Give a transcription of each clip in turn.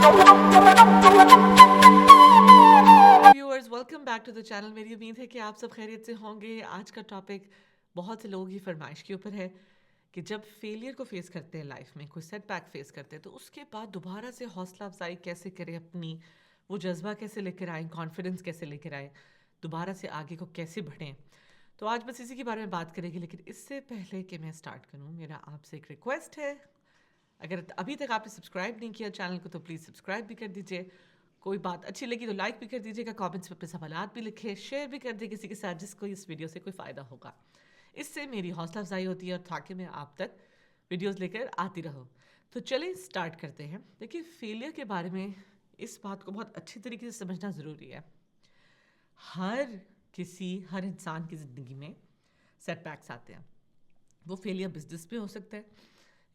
Viewers, welcome back to the channel. मेरी उम्मीद है कि आप सब खैरियत से होंगे। आज का टॉपिक बहुत से लोगों की फरमाइश के ऊपर है कि जब फेलियर को फेस करते हैं लाइफ में, कोई सेटबैक फेस करते हैं, तो उसके बाद दोबारा से हौसला अफजाई कैसे करें अपनी, वो जज्बा कैसे लेकर आएँ, कॉन्फिडेंस कैसे लेकर आएँ, दोबारा से आगे को कैसे बढ़ें। तो आज बस इसी के बारे में बात करेंगे। लेकिन इससे पहले कि मैं स्टार्ट करूँ, मेरा आपसे एक रिक्वेस्ट है। अगर अभी तक आपने सब्सक्राइब नहीं किया चैनल को तो प्लीज़ सब्सक्राइब भी कर दीजिए। कोई बात अच्छी लगी तो लाइक भी कर दीजिएगा, कमेंट्स में अपने सवालात भी लिखें, शेयर भी कर दें किसी के साथ जिसको इस वीडियो से कोई फ़ायदा होगा। इससे मेरी हौसला अफजाई होती है और ताकि मैं आप तक वीडियोस लेकर आती रहूँ। तो चलें स्टार्ट करते हैं। देखिए, फेलियर के बारे में इस बात को बहुत अच्छी तरीके से समझना ज़रूरी है। हर इंसान की ज़िंदगी में सेटबैक्स आते हैं। वो फेलियर बिजनेस में हो सकता है,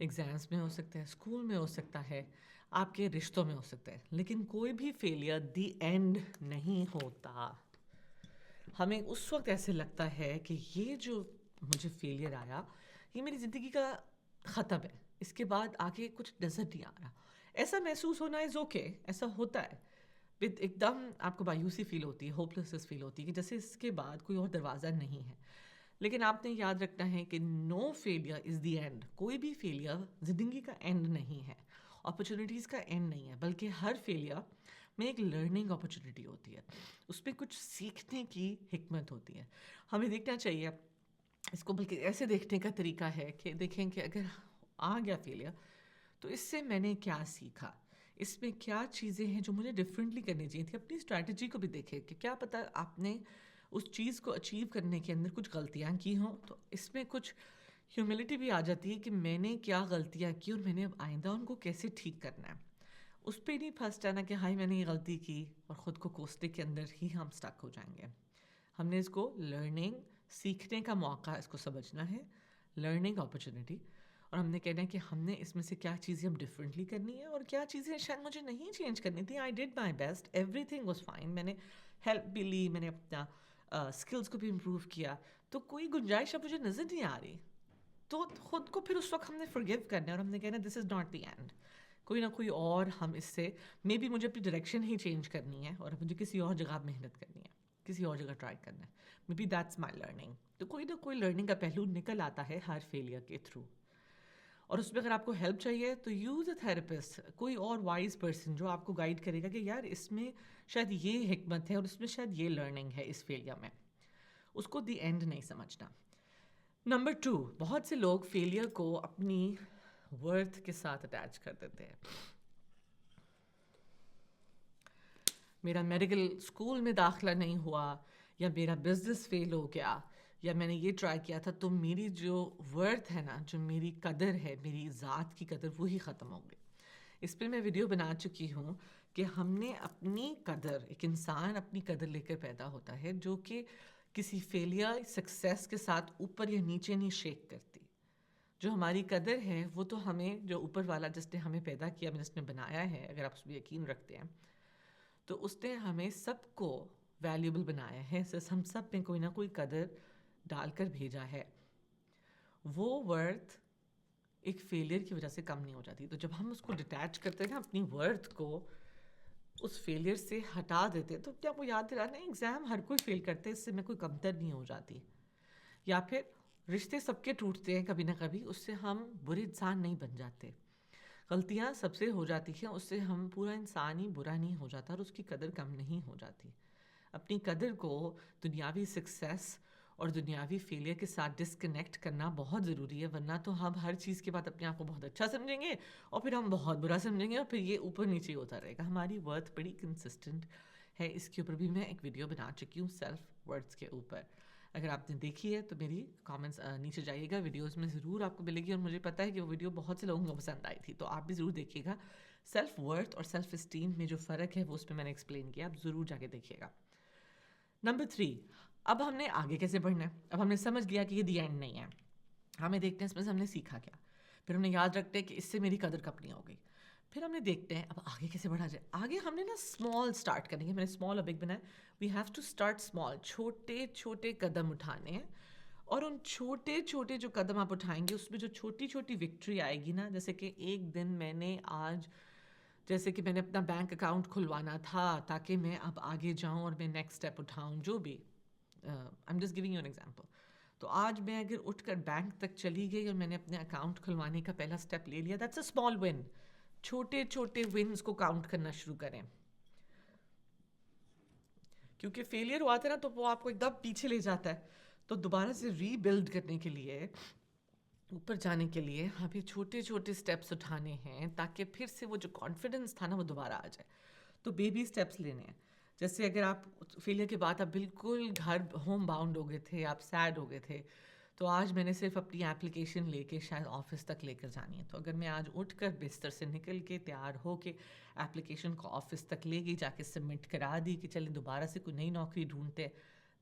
एग्ज़ाम्स में हो सकता है, स्कूल में हो सकता है, आपके रिश्तों में हो सकता है। लेकिन कोई भी फेलियर दी एंड नहीं होता। हमें उस वक्त ऐसे लगता है कि ये जो मुझे फेलियर आया, ये मेरी ज़िंदगी का ख़त्म है, इसके बाद आगे कुछ नज़र नहीं आ रहा। ऐसा महसूस होना इज़ ओके, ऐसा होता है। विद एकदम आपको मायूसी फील होती है, होपलेसनेस फील होती है कि जैसे इसके बाद कोई और दरवाज़ा नहीं है। लेकिन आपने याद रखना है कि no failure is the end. कोई भी फेलियर ज़िंदगी का एंड नहीं है, अपॉर्चुनिटीज़ का एंड नहीं है, बल्कि हर फेलियर में एक लर्निंग अपॉर्चुनिटी होती है, उसमें कुछ सीखने की हिकमत होती है। हमें देखना चाहिए इसको, बल्कि ऐसे देखने का तरीका है कि देखें कि अगर आ गया फेलियर तो इससे मैंने क्या सीखा, इसमें क्या चीज़ें हैं जो मुझे डिफरेंटली करनी चाहिए थी। अपनी स्ट्रैटेजी को भी देखें कि क्या पता आपने उस चीज़ को अचीव करने के अंदर कुछ गलतियाँ की हों, तो इसमें कुछ ह्यूमिलिटी भी आ जाती है कि मैंने क्या गलतियाँ की और मैंने अब आइंदा उनको कैसे ठीक करना है। उस पर नहीं फंस जाना कि हाय मैंने ये गलती की और ख़ुद को कोसने के अंदर ही हम स्टक हो जाएंगे। हमने इसको लर्निंग, सीखने का मौका इसको समझना है, लर्निंग अपॉर्चुनिटी। और हमने कहना है कि हमने इसमें से क्या चीज़ें हम डिफरेंटली करनी है और क्या चीज़ें शायद मुझे नहीं चेंज करनी थी। I did my best, everything was fine, मैंने हेल्प भी ली, मैंने अपना स्किल्स को भी इम्प्रूव किया, तो कोई गुंजाइश अब मुझे नज़र नहीं आ रही। तो ख़ुद को फिर उस वक्त हमने फॉरगिव करना है और हमने कहना this is not the end. कोई ना कोई और हम इससे मे बी मुझे अपनी डायरेक्शन ही चेंज करनी है और मुझे किसी और जगह मेहनत करनी है, किसी और जगह ट्राई करना है। May be that's my learning. तो कोई ना कोई लर्निंग का पहलू निकल आता है हर फेलियर के थ्रू। और उसमें अगर आपको हेल्प चाहिए तो यूज़ अ थेरेपिस्ट, कोई और वाइज पर्सन जो आपको गाइड करेगा कि यार इसमें शायद ये हिकमत है और इसमें शायद ये लर्निंग है इस फेलियर में। उसको दी एंड नहीं समझना। नंबर 2, बहुत से लोग फेलियर को अपनी वर्थ के साथ अटैच कर देते हैं। मेरा मेडिकल स्कूल में दाखिला नहीं हुआ, या मेरा बिजनेस फेल हो गया, या मैंने ये ट्राई किया था, तो मेरी जो वर्थ है ना, जो मेरी कदर है, मेरी ज़ात की कदर, वही ख़त्म हो गई। इस पर मैं वीडियो बना चुकी हूँ कि हमने अपनी कदर, एक इंसान अपनी कदर लेकर पैदा होता है जो कि किसी फेलियर सक्सेस के साथ ऊपर या नीचे नहीं शेक करती। जो हमारी कदर है वो तो हमें, जो ऊपर वाला जिसने हमें पैदा किया, जिसने बनाया है, अगर आप उस पर यकीन रखते हैं, तो उसने हमें सबको वैल्यूबल बनाया है। हम सब में कोई ना कोई कदर डालकर भेजा है। वो वर्थ एक फेलियर की वजह से कम नहीं हो जाती। तो जब हम उसको डिटैच करते हैं ना, अपनी वर्थ को उस फेलियर से हटा देते हैं, तो क्या आपको याद दिलाना, एग्ज़ाम हर कोई फेल करते हैं, इससे मैं कोई कमतर नहीं हो जाती। या फिर रिश्ते सबके टूटते हैं कभी ना कभी, उससे हम बुरे इंसान नहीं बन जाते। गलतियाँ सबसे हो जाती हैं, उससे हम पूरा इंसान ही बुरा नहीं हो जाता और उसकी कदर कम नहीं हो जाती। अपनी कदर को दुनियावी सक्सेस और दुनियावी फेलियर के साथ डिस्कनेक्ट करना बहुत ज़रूरी है, वरना तो हम हर चीज़ के बाद अपने आप को बहुत अच्छा समझेंगे और फिर हम बहुत बुरा समझेंगे और फिर ये ऊपर नीचे होता रहेगा। हमारी वर्थ बड़ी कंसिस्टेंट है। इसके ऊपर भी मैं एक वीडियो बना चुकी हूँ, सेल्फ वर्थ के ऊपर। अगर आपने देखी है तो मेरी कमेंट्स नीचे जाइएगा, वीडियोस में ज़रूर आपको मिलेगी। और मुझे पता है कि वो वीडियो बहुत से लोगों को पसंद आई थी, तो आप भी ज़रूर देखिएगा। सेल्फ वर्थ और सेल्फ इस्टीम में जो फ़र्क है वो उसमें मैंने एक्सप्लेन किया, आप ज़रूर जाके देखिएगा। नंबर 3, अब हमने आगे कैसे बढ़ना है। अब हमने समझ लिया कि ये दी एंड नहीं है, हमें देखते हैं इसमें से हमने सीखा क्या। फिर हमने याद रखते हैं कि इससे मेरी कदर कब नहीं हो गई। फिर हमने देखते हैं अब आगे कैसे बढ़ा जाए। आगे हमने ना स्मॉल स्टार्ट करेंगे। मैंने स्मॉल और बिग बनाया। We have to start small, छोटे छोटे कदम उठाने हैं। और उन छोटे छोटे जो कदम आप उठाएंगे, उसमें जो छोटी छोटी विक्ट्री आएगी ना, जैसे कि एक दिन मैंने आज جیسے کہ میں نے اپنا بینک اکاؤنٹ کھلوانا تھا تاکہ میں اب آگے جاؤں اور میں نیکسٹ اسٹیپ اٹھاؤں جو بھی. I am just giving you an example. تو آج میں اگر اٹھ کر بینک تک چلی گئی اور میں نے اپنے اکاؤنٹ کھلوانے کا پہلا اسٹیپ لے لیا, دیٹس اے اسمال ون. چھوٹے چھوٹے ونس کو کاؤنٹ کرنا شروع کریں, کیونکہ فیلئر ہوا تھا نا تو وہ آپ کو ایک دم پیچھے لے جاتا ہے. تو دوبارہ سے ری بلڈ کرنے کے لیے, اوپر جانے کے لیے آپ یہ چھوٹے چھوٹے اسٹیپس اٹھانے ہیں تاکہ پھر سے وہ جو کانفیڈنس تھا نا وہ دوبارہ آ جائے. تو بیبی اسٹیپس لینے ہیں. جیسے اگر آپ فیلئر کے بعد آپ بالکل گھر ہوم باؤنڈ ہو گئے تھے, آپ سیڈ ہو گئے تھے, تو آج میں نے صرف اپنی اپلیکیشن لے کے شاید آفس تک لے کر جانی ہے. تو اگر میں آج اٹھ کر بستر سے نکل کے تیار ہو کے اپلیکیشن کو آفس تک لے گئی, جا کے سبمٹ کرا دی کہ چلیں دوبارہ سے کوئی نئی نوکری ڈھونڈتے,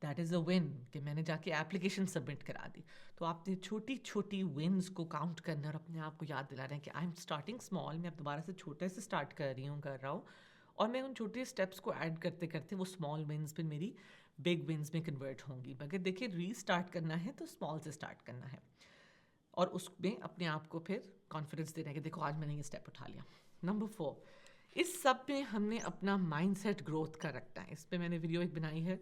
دیٹ از اے ون کہ میں نے جا کے اپلیکیشن سبمٹ کرا دی. تو آپ نے چھوٹی چھوٹی ونس کو کاؤنٹ کرنا اور اپنے آپ کو یاد دلانا ہے کہ آئی ایم اسٹارٹنگ اسمال, میں اب دوبارہ سے چھوٹے سے اسٹارٹ کر رہا ہوں, اور میں ان چھوٹے اسٹیپس کو ایڈ کرتے کرتے وہ اسمال ونس پھر میری بگ ونس میں کنورٹ ہوں گی. مگر دیکھیے ری اسٹارٹ کرنا ہے تو اسمال سے اسٹارٹ کرنا ہے, اور اس میں اپنے آپ کو پھر کانفیڈنس دینا ہے کہ دیکھو آج میں نے یہ اسٹیپ اٹھا لیا. نمبر 4, اس سب میں ہم نے اپنا مائنڈ سیٹ گروتھ کا رکھنا ہے. اس پہ میں نے ویڈیو ایک بنائی ہے,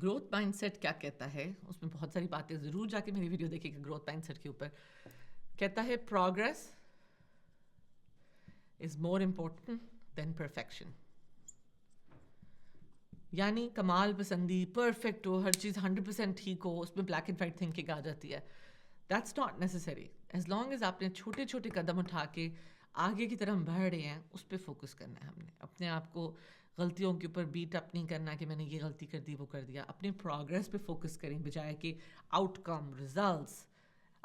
گروتھ مائنڈ سیٹ کیا کہتا ہے. اس میں بہت ساری باتیں, ضرور جا کے میری ویڈیو دیکھیں کہ گروتھ مائنڈ سیٹ کے اوپر کہتا ہے progress is more important than perfection. یعنی کمال پسندی, پرفیکٹ ہو, ہر چیز 100% ٹھیک ہو, اس میں بلیک اینڈ وائٹ تھنکنگ آ جاتی ہے. That's not necessary. As long as آپ نے چھوٹے چھوٹے قدم اٹھا کے آگے کی طرف بڑھ رہے ہیں, اس پہ فوکس کرنا ہے. ہم نے اپنے آپ کو غلطیوں کے اوپر بیٹ اپ نہیں کرنا کہ میں نے یہ غلطی کر دی وہ کر دیا. اپنے پروگرس پہ فوکس کریں بجائے کہ آؤٹ کم, ریزلٹس.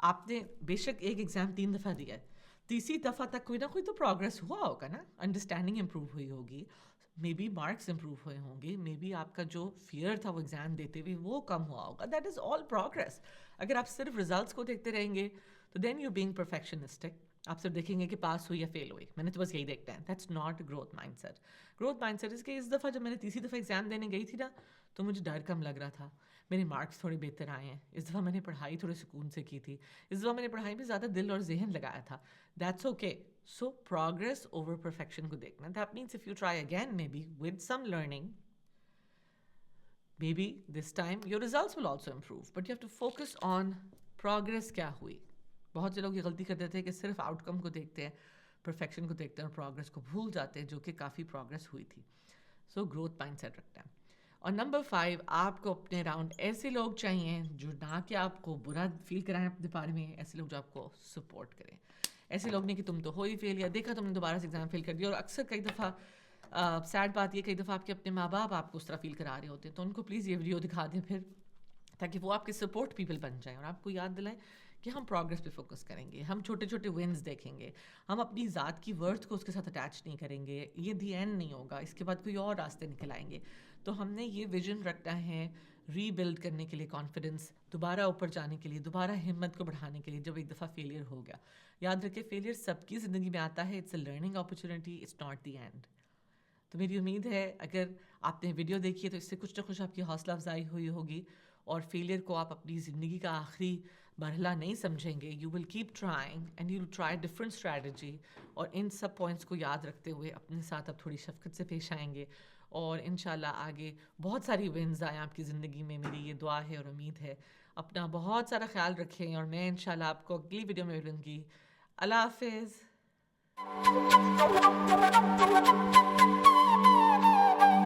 آپ نے بے شک ایک ایگزام 3 دفعہ دیا ہے, تیسری دفعہ تک کوئی نہ کوئی تو پروگرس ہوا ہوگا نا, انڈرسٹینڈنگ امپروو ہوئی ہوگی, مے بی مارکس امپروو ہوئے ہوں گے, مے بی آپ کا جو فیئر تھا وہ ایگزام دیتے ہوئے وہ کم ہوا ہوگا. That is all progress. اگر آپ صرف ریزلٹس کو دیکھتے رہیں گے تو دین یو بینگ پرفیکشنسٹک. آپ صرف دیکھیں گے کہ پاس ہوئی یا فیل ہوئی, میں نے تو بس یہی دیکھنا ہے. That's not growth mindset. Growth mindset اس کہ اس دفعہ جب میں نے تیسری دفعہ ایگزام دینے گئی تھی نا تو مجھے ڈر کم لگ رہا تھا, میرے مارکس تھوڑے بہتر آئے ہیں, اس دفعہ میں نے پڑھائی تھوڑے سکون سے کی تھی, اس دفعہ میں نے پڑھائی میں زیادہ دل اور ذہن لگایا تھا. That's okay. So progress over perfection کو دیکھنا. That means if you try again maybe with some learning, maybe this time your results will also improve, but you have to focus on progress. کیا ہوئی. بہت سے لوگ یہ غلطی کرتے تھے کہ صرف آؤٹ کم کو دیکھتے ہیں, پرفیکشن کو دیکھتے ہیں اور پروگرس کو بھول جاتے ہیں, جو کہ کافی پروگرس ہوئی تھی. سو گروتھ مائنڈ سیٹ رکھتا ہے. اور نمبر 5, آپ کو اپنے اراؤنڈ ایسے لوگ چاہیے جو نہ کہ آپ کو برا فیل کرائیں اپنے بارے میں, ایسے لوگ جو آپ کو سپورٹ کریں. ایسے لوگ نہیں کہ تم تو ہو ہی فیل, یا دیکھا تم نے دوبارہ سے ایگزام فیل کر دیا. اور اکثر کئی دفعہ سیڈ بات یہ, کئی دفعہ آپ کے اپنے ماں باپ آپ کو اس طرح فیل کرا رہے ہوتے ہیں, تو ان کو پلیز یہ ویڈیو دکھا دیں پھر, تاکہ وہ آپ کے سپورٹ پیپل بن جائیں اور آپ کو یاد دلائیں کہ ہم پروگرس پہ فوکس کریں گے, ہم چھوٹے چھوٹے ونز دیکھیں گے, ہم اپنی ذات کی ورتھ کو اس کے ساتھ اٹیچ نہیں کریں گے. یہ دی اینڈ نہیں ہوگا, اس کے بعد کوئی اور راستے نکل آئیں گے. تو ہم نے یہ ویژن رکھنا ہے ری بلڈ کرنے کے لیے, کانفیڈنس دوبارہ اوپر جانے کے لیے, دوبارہ ہمت کو بڑھانے کے لیے. جب ایک دفعہ فیلئر ہو گیا, یاد رکھیں فیلئر سب کی زندگی میں آتا ہے, it's a learning opportunity, it's not the end. تو میری امید ہے اگر آپ نے ویڈیو دیکھی ہے تو اس سے کچھ نہ کچھ آپ کی حوصلہ افزائی ہوئی ہوگی, اور فیلئر کو آپ اپنی زندگی کا آخری مرحلہ نہیں سمجھیں گے. You will keep trying and you will try different strategy, اور ان سب پوائنٹس کو یاد رکھتے ہوئے اپنے ساتھ اب تھوڑی شفقت سے پیش آئیں گے, اور انشاءاللہ آگے بہت ساری ونز آئیں آپ کی زندگی میں. میری یہ دعا ہے اور امید ہے. اپنا بہت سارا خیال رکھیں, اور میں انشاءاللہ آپ کو اگلی ویڈیو میں ملوں گی. اللہ حافظ.